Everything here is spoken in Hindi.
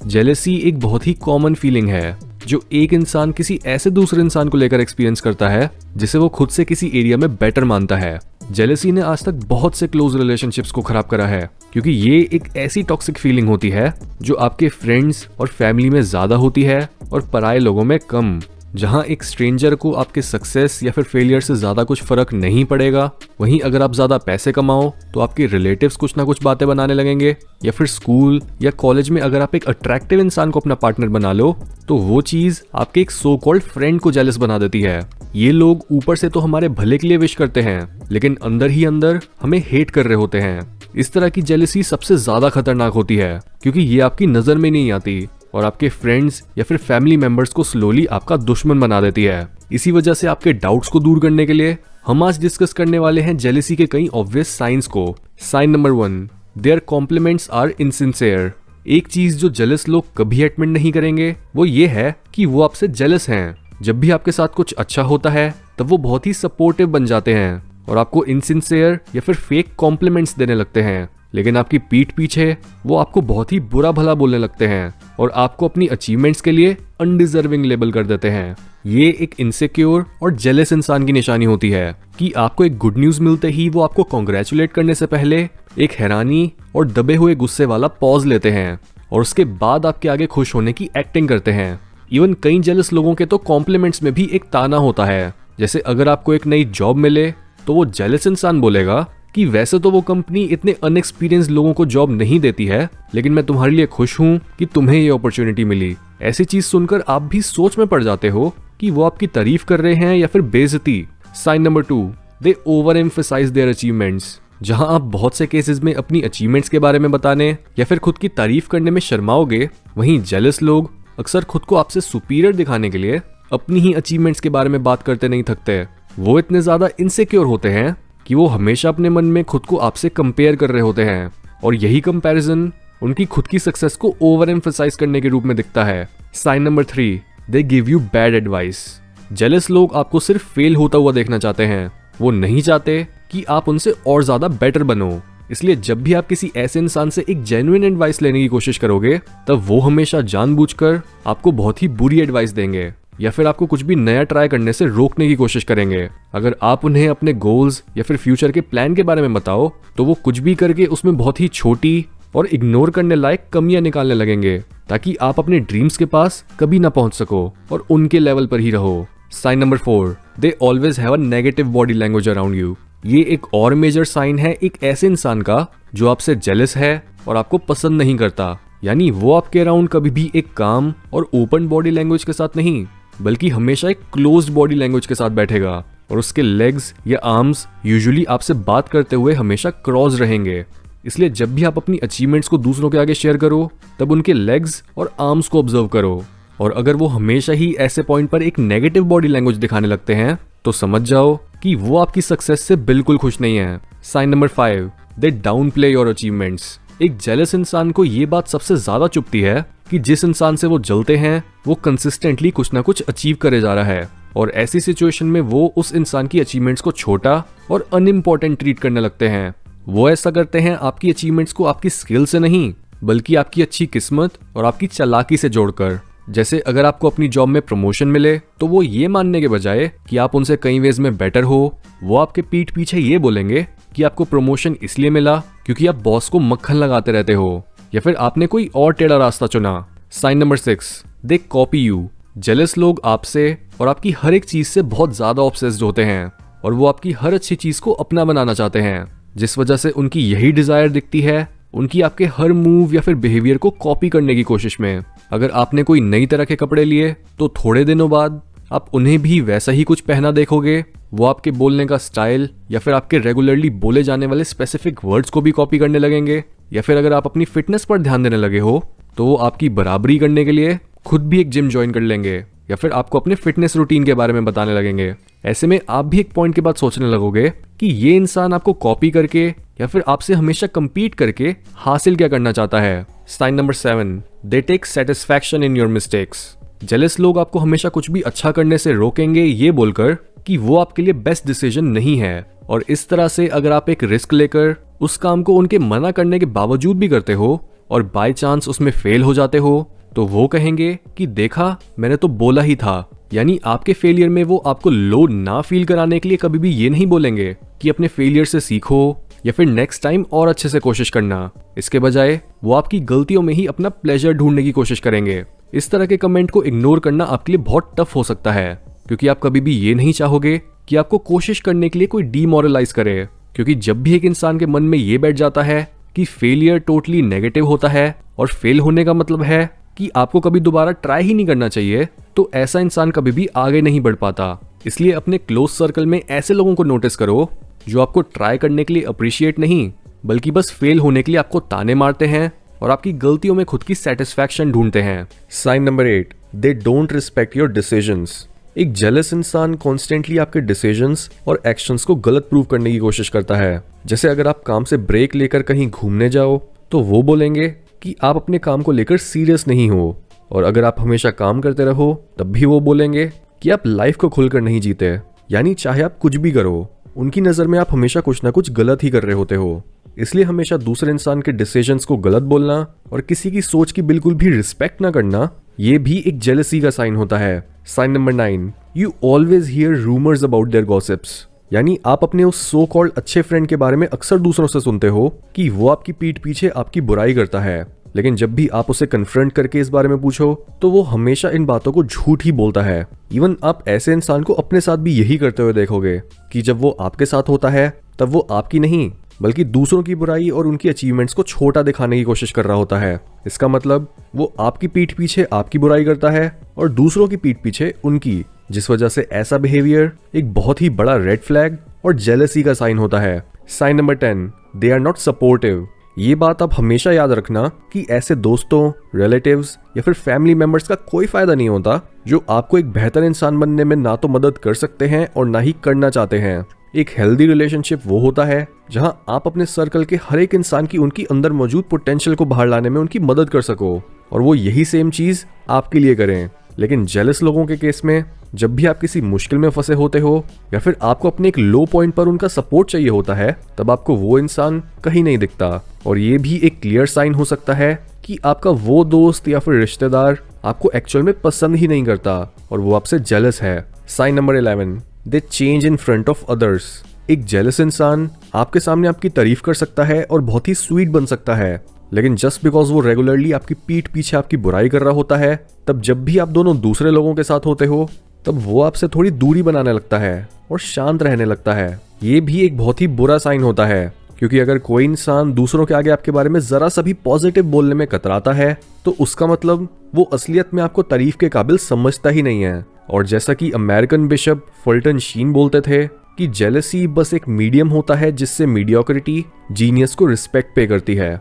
जेलेसी एक बहुत ही कॉमन फीलिंग है जो एक इंसान किसी ऐसे दूसरे इंसान को लेकर एक्सपीरियंस करता है जिसे वो खुद से किसी एरिया में बेटर मानता है। जेलेसी ने आज तक बहुत से क्लोज रिलेशनशिप्स को खराब करा है, क्योंकि ये एक ऐसी टॉक्सिक फीलिंग होती है जो आपके फ्रेंड्स और फैमिली में ज्यादा होती है और पराये लोगों में कम। जहां एक स्ट्रेंजर को आपके सक्सेस या फिर फेलियर से ज्यादा कुछ फर्क नहीं पड़ेगा, वहीं अगर आप ज्यादा पैसे कमाओ तो आपके रिलेटिव्स कुछ ना कुछ बातें बनाने लगेंगे, या फिर स्कूल या कॉलेज में अगर आप एक अट्रैक्टिव इंसान को अपना पार्टनर बना लो तो वो चीज आपके एक सो कॉल्ड फ्रेंड को जेलस बना देती है। ये लोग ऊपर से तो हमारे भले के लिए विश करते हैं, लेकिन अंदर ही अंदर हमें हेट कर रहे होते हैं। इस तरह की जेलसी सबसे ज्यादा खतरनाक होती है, क्योंकि ये आपकी नजर में नहीं आती और आपके फ्रेंड्स या फिर फैमिली मेंबर्स को स्लोली आपका दुश्मन बना देती है। इसी वजह से आपके डाउट्स को दूर करने के लिए हम आज डिस्कस करने वाले हैं जेलेसी के कई ऑब्वियस साइंस को। Sign number 1, there compliments are insincere. एक चीज जो जेलस लोग कभी एडमिट नहीं करेंगे वो ये है कि वो आपसे जेलस हैं। जब भी आपके साथ कुछ अच्छा होता है तब वो बहुत ही सपोर्टिव बन जाते हैं और आपको इनसिंसियर या फिर फेक कॉम्प्लीमेंट्स देने लगते हैं, लेकिन आपकी पीठ पीछे वो आपको बहुत ही बुरा भला बोलने लगते हैं और आपको अपनी अचीवमेंट्स के लिए अनडिजर्विंग लेबल कर देते हैं। ये एक इनसिक्योर और जेलस इंसान की निशानी होती है कि आपको एक गुड न्यूज मिलते ही वो आपको कॉन्ग्रेचुलेट करने से पहले एक हैरानी और दबे हुए गुस्से वाला पॉज लेते हैं और उसके बाद आपके आगे खुश होने की एक्टिंग करते हैं। इवन कई जेलस लोगों के तो कॉम्प्लीमेंट्स में भी एक ताना होता है। जैसे अगर आपको एक नई जॉब मिले तो वो जेलस इंसान बोलेगा कि वैसे तो वो कंपनी इतने अनएक्सपीरियंस लोगों को जॉब नहीं देती है, लेकिन मैं तुम्हारे लिए खुश हूँ कि तुम्हें ये अपॉर्चुनिटी मिली। ऐसी चीज सुनकर आप भी सोच में पड़ जाते हो कि वो आपकी तारीफ कर रहे हैं या फिर बेइज्जती। Sign number 2, they over emphasize their achievements. जहां आप बहुत से केसेस में अपनी अचीवमेंट्स के बारे में बताने या फिर खुद की तारीफ करने में शर्माओगे, वहीं जेलस लोग अक्सर खुद को आपसे सुपीरियर दिखाने के लिए अपनी ही अचीवमेंट्स के बारे में बात करते नहीं थकते। वो इतने ज्यादा इनसिक्योर होते हैं कि वो हमेशा अपने मन में खुद को आपसे कंपेयर कर रहे होते हैं और यही कंपैरिजन उनकी खुद की सक्सेस को ओवर एम्फसाइज करने के रूप में दिखता है। Sign number 3, they give you bad advice. Jealous लोग आपको सिर्फ फेल होता हुआ देखना चाहते हैं, वो नहीं चाहते कि आप उनसे और ज्यादा बेटर बनो। इसलिए जब भी आप किसी ऐसे इंसान से एक जेन्युइन एडवाइस लेने की कोशिश करोगे तब वो हमेशा जानबूझकर आपको बहुत ही बुरी एडवाइस देंगे या फिर आपको कुछ भी नया ट्राई करने से रोकने की कोशिश करेंगे। अगर आप उन्हें अपने गोल्स या फिर फ्यूचर के प्लान के बारे में बताओ तो वो कुछ भी करके उसमें बहुत ही छोटी और इग्नोर करने लायक कमियां निकालने लगेंगे, ताकि आप अपने ड्रीम्स के पास कभी ना पहुंच सको और उनके लेवल पर ही रहो। Sign number 4, they always have a negative body language around you. ये एक और मेजर साइन है एक ऐसे इंसान का जो आपसे जेलस है और आपको पसंद नहीं करता। यानी वो आपके अराउंड कभी भी एक काम और ओपन बॉडी लैंग्वेज के साथ नहीं, बल्कि हमेशा एक क्लोज्ड बॉडी लैंग्वेज के साथ बैठेगा और उसके लेग्स या आर्म्स यूजुअली आपसे बात करते हुए हमेशा क्रॉस रहेंगे। इसलिए जब भी आप अपनी अचीवमेंट्स को दूसरों के आगे शेयर करो तब उनके लेग्स और आर्म्स को ऑब्जर्व करो, और अगर वो हमेशा ही ऐसे पॉइंट पर एक नेगेटिव बॉडी लैंग्वेज दिखाने लगते हैं तो समझ जाओ कि वो आपकी सक्सेस से बिल्कुल खुश नहीं है। Sign number 5, they downplay your achievements. एक जेलस इंसान को ये बात सबसे ज्यादा चुभती है कि जिस इंसान से वो जलते हैं वो कंसिस्टेंटली कुछ ना कुछ अचीव करे जा रहा है, और ऐसी सिचुएशन में वो उस इंसान की अचीवमेंट्स को छोटा और अनइम्पोर्टेंट ट्रीट करने लगते हैं। वो ऐसा करते हैं आपकी अचीवमेंट्स को आपकी स्किल से नहीं, बल्कि आपकी अच्छी किस्मत और आपकी चालाकी से जोड़कर। जैसे अगर आपको अपनी जॉब में प्रमोशन मिले तो वो ये मानने के बजाय कि आप उनसे कई वेज में बेटर हो, वो आपके पीठ पीछे ये बोलेंगे कि आपको प्रमोशन इसलिए मिला क्योंकि आप बॉस को मक्खन लगाते रहते हो, या फिर आपने कोई और टेढ़ा रास्ता चुना। Sign number 6, they copy you. Jealous लोग आपसे और आपकी हर एक चीज से बहुत ज्यादा ऑब्सेस्ड होते हैं और वो आपकी हर अच्छी चीज को अपना बनाना चाहते हैं, जिस वजह से उनकी यही डिजायर दिखती है उनकी आपके हर मूव या फिर बिहेवियर को कॉपी करने की कोशिश में। अगर आपने कोई नई तरह के कपड़े लिए तो थोड़े दिनों बाद आप उन्हें भी वैसा ही कुछ पहना देखोगे। वो आपके बोलने का स्टाइल या फिर आपके रेगुलरली बोले जाने वाले स्पेसिफिक वर्ड्स को भी कॉपी करने लगेंगे, या फिर अगर आप अपनी फिटनेस पर ध्यान देने लगे हो तो वो आपकी बराबरी करने के लिए खुद भी एक जिम ज्वाइन कर लेंगे या फिर आपको अपने फिटनेस रूटीन के बारे में बताने लगेंगे। ऐसे में आप भी एक पॉइंट के बाद सोचने लगोगे कि ये इंसान आपको कॉपी करके या फिर आपसे हमेशा compete करके हासिल क्या करना चाहता है। Sign number 7, they take satisfaction in your mistakes. Jealous लोग आपको हमेशा कुछ भी अच्छा करने से रोकेंगे ये बोलकर कि वो आपके लिए बेस्ट डिसीजन नहीं है, और इस तरह से अगर आप एक रिस्क लेकर उस काम को उनके मना करने के बावजूद भी करते हो और बाय चांस उसमें फेल हो जाते हो तो वो कहेंगे कि देखा, मैंने तो बोला ही था। यानी आपके फेलियर में वो आपको लो ना फील कराने के लिए कभी भी ये नहीं बोलेंगे कि अपने फेलियर से सीखो या फिर नेक्स्ट टाइम और अच्छे से कोशिश करना। इसके बजाय वो आपकी गलतियों में ही अपना प्लेजर ढूंढने की कोशिश करेंगे। इस तरह के कमेंट को इग्नोर करना आपके लिए बहुत टफ हो सकता है, क्योंकि आप कभी भी ये नहीं चाहोगे कि आपको कोशिश करने के लिए कोई डीमोरलाइज करे। क्योंकि जब भी एक इंसान के मन में ये बैठ जाता है कि फेलियर टोटली नेगेटिव होता है और फेल होने का मतलब है कि आपको कभी दोबारा ट्राई ही नहीं करना चाहिए, तो ऐसा इंसान कभी भी आगे नहीं बढ़ पाता। इसलिए अपने क्लोज सर्कल में ऐसे लोगों को नोटिस करो जो आपको ट्राई करने के लिए अप्रिशिएट नहीं, बल्कि बस फेल होने के लिए आपको ताने मारते हैं और आपकी गलतियों में खुद की सेटिस्फैक्शन ढूंढते हैं। Sign number 8, they don't respect your decisions. एक जेलस इंसान कॉन्स्टेंटली आपके डिसीजंस और एक्शंस को गलत प्रूव करने की कोशिश करता है। जैसे अगर आप काम से ब्रेक लेकर कहीं घूमने जाओ तो वो बोलेंगे कि आप अपने काम को लेकर सीरियस नहीं हो, और अगर आप हमेशा काम करते रहो तब भी वो बोलेंगे कि आप लाइफ को खुलकर नहीं जीते। यानी चाहे आप कुछ भी करो, उनकी नज़र में आप हमेशा कुछ ना कुछ गलत ही कर रहे होते हो। इसलिए हमेशा दूसरे इंसान के डिसीजंस को गलत बोलना और किसी की सोच की बिल्कुल भी रिस्पेक्ट ना करना, ये भी एक जेलसी का साइन होता है। Sign number 9, you always hear rumours about their gossips. यानी आप अपने उस सो कॉल्ड अच्छे फ्रेंड के बारे में अक्सर दूसरों से सुनते हो कि वो आपकी पीठ पीछे आपकी बुराई करता है, लेकिन जब भी आप उसे कन्फ्रंट करके इस बारे में पूछो तो वो हमेशा इन बातों को झूठ ही बोलता है। इवन आप ऐसे इंसान को अपने साथ भी यही करते हुए देखोगे कि जब वो आपके साथ होता है तब वो आपकी नहीं बल्कि दूसरों की बुराई और उनकी अचीवमेंट्स को छोटा दिखाने की कोशिश कर रहा होता है। इसका मतलब वो आपकी पीठ पीछे आपकी बुराई करता है और दूसरों की पीठ पीछे उनकी, जिस वजह से ऐसा बिहेवियर एक बहुत ही बड़ा रेड फ्लैग और जेलसी का साइन होता है। Sign number 10, they are not supportive. ये बात आप हमेशा याद रखना कि ऐसे दोस्तों, रिलेटिव्स या फिर फैमिली मेंबर्स का कोई फायदा नहीं होता जो आपको एक बेहतर इंसान बनने में ना तो मदद कर सकते हैं और ना ही करना चाहते हैं। एक हेल्दी रिलेशनशिप वो होता है जहां आप अपने सर्कल के हर एक इंसान की उनकी अंदर मौजूद पोटेंशियल को बाहर लाने में उनकी मदद कर सको और वो यही सेम चीज आपके लिए करें। लेकिन जेलस लोगों के केस में जब भी आप किसी मुश्किल में फंसे होते हो या फिर आपको अपने एक लो पॉइंट पर उनका सपोर्ट चाहिए होता है, तब आपको वो इंसान कहीं नहीं दिखता। और ये भी एक क्लियर साइन हो सकता है कि आपका वो दोस्त या फिर रिश्तेदार आपको एक्चुअल में पसंद ही नहीं करता और वो आपसे जेलस है। Sign number 11, they change in front of others. एक जेलस इंसान आपके सामने आपकी तारीफ कर सकता है और बहुत ही स्वीट बन सकता है, लेकिन जस्ट बिकॉज वो रेगुलरली आपकी पीठ पीछे आपकी बुराई कर रहा होता है, तब जब भी आप दोनों दूसरे लोगों के साथ होते हो तब वो आपसे थोड़ी दूरी बनाने लगता है और शांत रहने लगता है। ये भी एक बहुत ही बुरा साइन होता है, क्योंकि अगर कोई इंसान दूसरों के आगे आपके बारे में जरा सा भी पॉजिटिव बोलने में कतराता है तो उसका मतलब वो असलियत में आपको तारीफ के काबिल समझता ही नहीं है। और जैसा कि अमेरिकन बिशप फुल्टन शीन बोलते थे कि जेलसी बस एक मीडियम होता है जिससे मीडियोक्रिटी जीनियस को रिस्पेक्ट पे करती है।